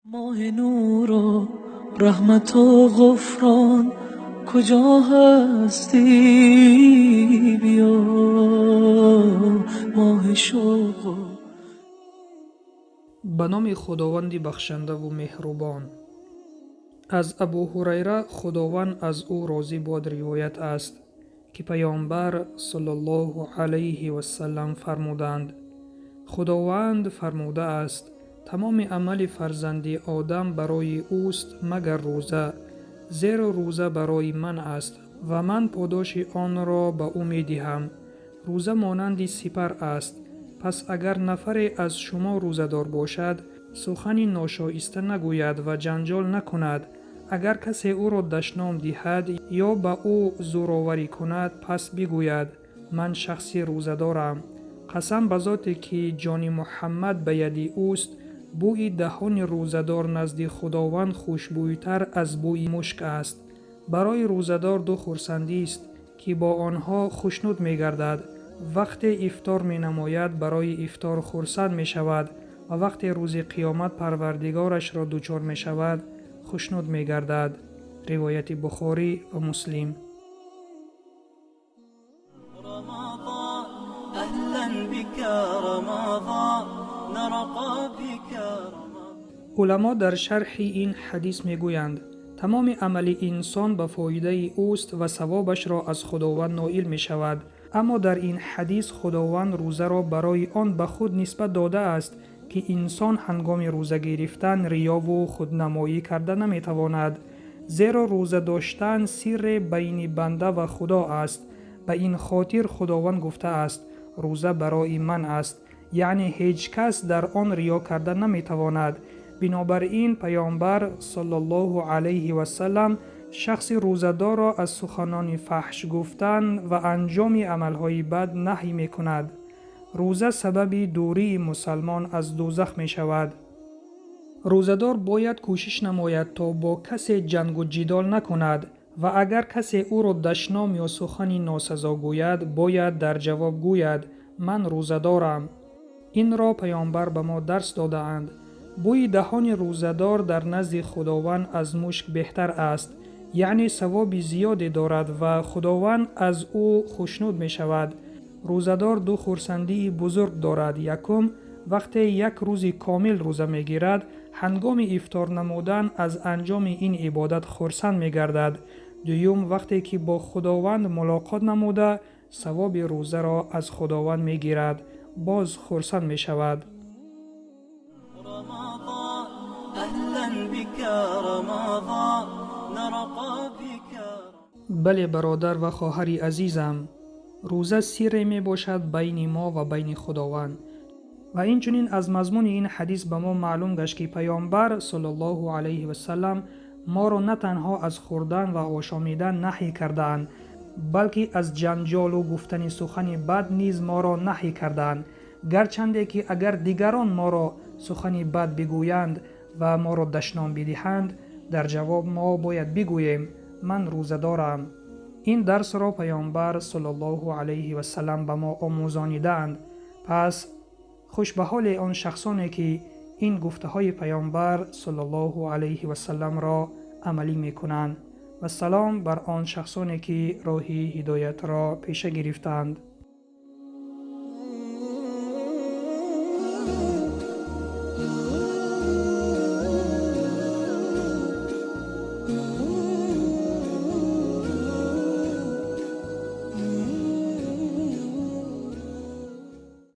ماه نور و رحمت و غفران کجا هستی؟ بیا ماه شوق به نام خداوند بخشنده و مهربان. از ابو هریره خداوند از او راضی باد روایت است که پیامبر صلی الله علیه و سلم فرمودند: خداوند فرموده است تمام عمل فرزندی آدم برای اوست مگر روزه، زیرا روزه برای من است و من پاداش آن را به او می دهم. روزه مانند سپر است، پس اگر نفری از شما روزه دار باشد سخنی ناشایسته نگوید و جنجال نکند. اگر کسی او را دشنام دهد یا به او زورآوری کند پس بگوید من شخصی روزه دارم. قسم به ذاتی که جان محمد به ید اوست، بوی دهان روزه‌دار نزد خداوند خوشبویتر از بوی مشک است. برای روزه‌دار دو خرسندی است که با آنها خوشنود می گردد. وقتی افطار می نماید برای افطار خرسند می شود و وقتی روز قیامت پروردگارش را دچار می شود خوشنود می گردد. روایت بخاری و مسلم. رمضان أهلا بك رمضان نرقى بك رمضان. علما در شرح این حدیث می گویند تمام عمل انسان به فایده اوست و ثوابش را از خداوند نائل می شود. اما در این حدیث خداوند روزه را برای آن به خود نسبت داده است که انسان هنگام روزه گرفتن ریا و خودنمایی کرده نمی تواند، زیرا روزه داشتن سر بین بنده و خدا است. به این خاطر خداوند گفته است روزه برای من است، یعنی هیچ کس در آن ریا کرده نمی تواند. بنابراین پیامبر صلی الله علیه و سلم شخص روزه‌دار را از سخنان فحش گفتن و انجام عملهای بد نهی می کند. روزه سبب دوری مسلمان از دوزخ می شود. روزه‌دار باید کوشش نماید تا با کسی جنگ و جدال نکند و اگر کسی او را دشنام یا سخنی ناسزا گوید باید در جواب گوید من روزه دارم. این را پیامبر به ما درس داده اند. بوی دهان روزه‌دار در نزد خداوند از مشک بهتر است، یعنی ثواب زیادی دارد و خداوند از او خوشنود می شود. روزه‌دار دو خرسندی بزرگ دارد. یکم، وقتی یک روز کامل روزه می گیرد هنگام افطار نمودن از انجام این عبادت خرسند می گردد. دوم، وقتی که با خداوند ملاقات نموده ثواب روزه را از خداوند می گیرد باز خرسند می شود. رمضان أهلا بك رمضان نرقى بك. بله برادر و خواهر عزیزم، روزه سری می باشد بین ما و بین خداوند و اینچنین از مضمون این حدیث به ما معلوم گشت که پیامبر صلی الله علیه و سلم ما را نه تنها از خوردن و آشامیدن نهی کردند بلکه از جنجال و گفتن سخن بد نیز ما را نهی کردند، گرچند که اگر دیگران ما را سخن بد بگویند و ما را دشنام بدهند در جواب ما باید بگوییم من روزه دارم. این درس را پیامبر صلی الله علیه و سلم به ما آموزانیدند. پس خوش به حال آن شخصانی که این گفته های پیامبر صلی الله علیه و سلم را عملی می کنند و سلام بر آن شخصانی که راه هدایت را پیش گرفتند.